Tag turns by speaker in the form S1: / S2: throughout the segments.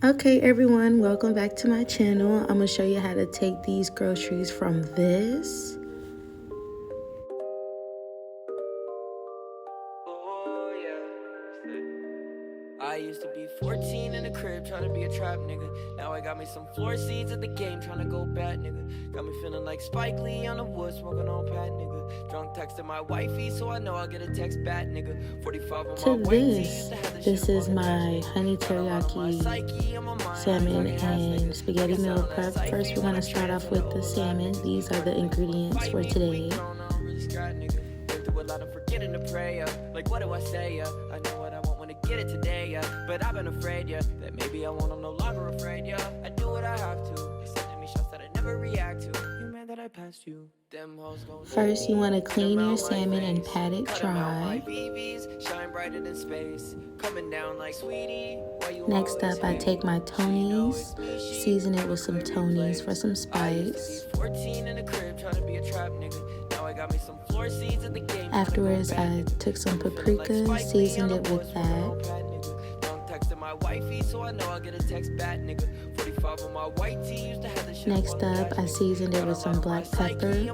S1: Okay everyone, welcome back to my channel. I'm gonna show you how to take these groceries from this.
S2: I used to be 14 in the crib trying to be a trap nigga. Now I got me some floor seats at the game trying to go bad nigga. Got me feeling like Spike Lee on the wood smoking on pat nigga. Drunk texting my wifey so I know I'll get a text back nigga. 45 on
S1: To
S2: my white
S1: this, this is my honey teriyaki salmon and spaghetti meal prep. First we're gonna start off with the salmon. These are the ingredients for today. Forgetting to pray, like what do I say, I know what I want when I get it today, but I've been afraid, that maybe I won't, I'm no longer afraid, I do what I have to, they sending me shots that I never react to, you mad that I passed you, them hoes gon' first you want to clean your salmon and pat it dry. Shine brighter than space, coming down like sweetie. Next up I take my Tony's, season it with some Tony's for some spice. 14 in the crib trying to be a trap nigga. Afterwards, I took some paprika, seasoned it with that. Next up, I seasoned it with some black pepper. And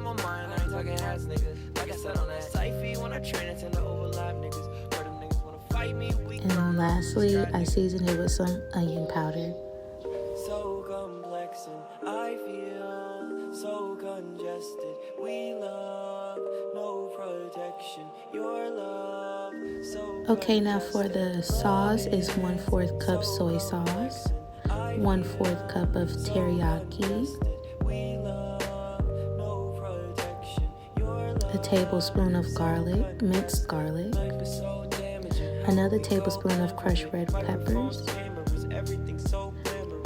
S1: then lastly, I seasoned it with some onion powder. So complex and I feel so congested. We love no protection. Your love so okay, now for the sauce is 1/4 cup soy sauce, 1/4 cup of teriyaki, a tablespoon of garlic, minced garlic, another tablespoon of crushed red peppers,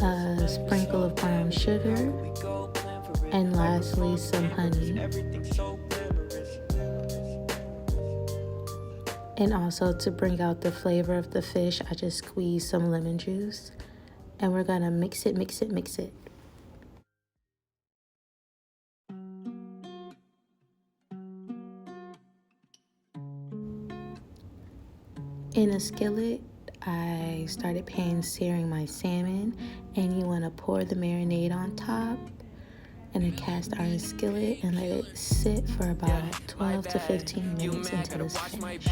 S1: a sprinkle of brown sugar, and lastly some honey. And also to bring out the flavor of the fish, I just squeezed some lemon juice. And we're gonna mix it. In a skillet, I started pan-searing my salmon, and you want to pour the marinade on top in a cast iron skillet and let it sit for about 12 to 15 minutes until it's finished.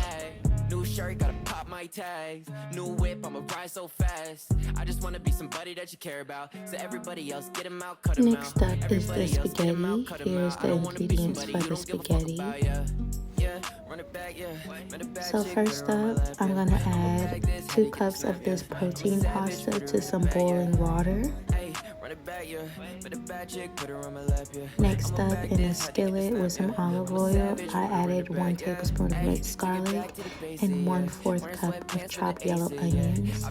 S1: New shirt, gotta pop my tags. New whip, I'ma ride so fast. I just wanna be somebody that you care about. So everybody else, get them out, cut them out. Next up is the spaghetti. Here's the ingredients for the spaghetti. So first up, I'm gonna add 2 cups of this protein pasta to some boiling water. Next up, in a skillet with some olive oil, I added 1 tablespoon of minced garlic and 1/4 cup of chopped yellow onions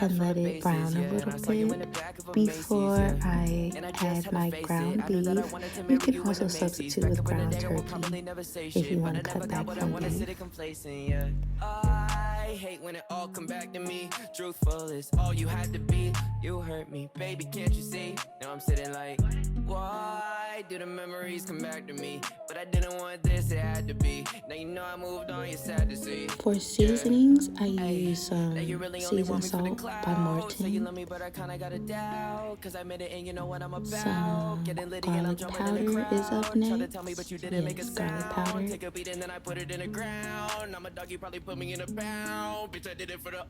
S1: and let it brown a little bit. Before I add my ground beef, you can also substitute with ground turkey if you want to cut back from beef. I hate when it all come back to me. Truthful is all you had to be. You hurt me, baby, can't you see? Now I'm sitting like, why do the memories come back to me? But I didn't want this, it had to be. Now you know I moved on, you're sad to see. For seasonings, I use some seasoned salt by Martin, some garlic powder is up next. Yes, garlic powder. Take a beat and then I put it in the ground. I'm a dog, you probably put me in a pound. Bitch, I did it for the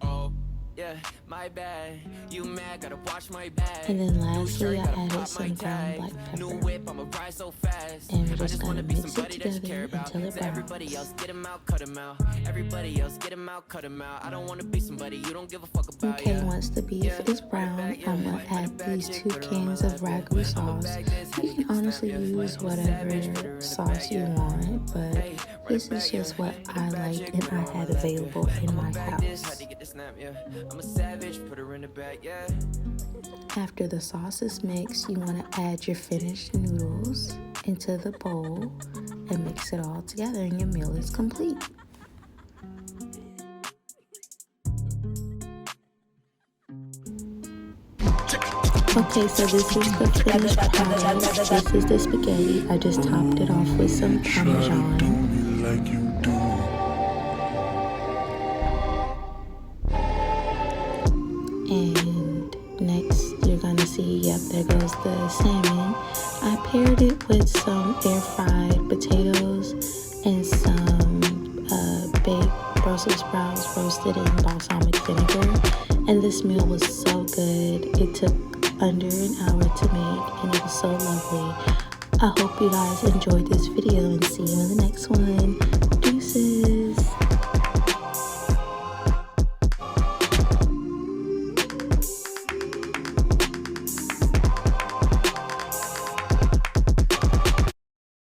S1: yeah, my bad. You mad, gotta watch my back. And then lastly, I added some ground black pepper. New whip, I'ma ride so fast. And we're just gonna mix it together until it browns. Everybody else, get them out, cut them out. Everybody else, get them out, cut them out. I don't wanna be somebody you don't give a fuck about. Okay, once the beef is brown, I'm gonna add these 2 cans of Ragu sauce. You can honestly use whatever sauce you want, but this is just what I like and I had available in my house. I'm a savage, put her in the back, yeah. After the sauce is mixed, you want to add your finished noodles into the bowl and mix it all together and your meal is complete. Okay, so this is the finished product. This is the spaghetti. I just topped it off with some Parmesan. Like you do. And Next, you're gonna see, yep, there goes the salmon. I paired it with some air fried potatoes and some baked Brussels sprouts roasted in balsamic vinegar. And this meal was so good. It took under an hour to make and it was so lovely. I hope you guys enjoyed this video and see you in the next one. Deuces.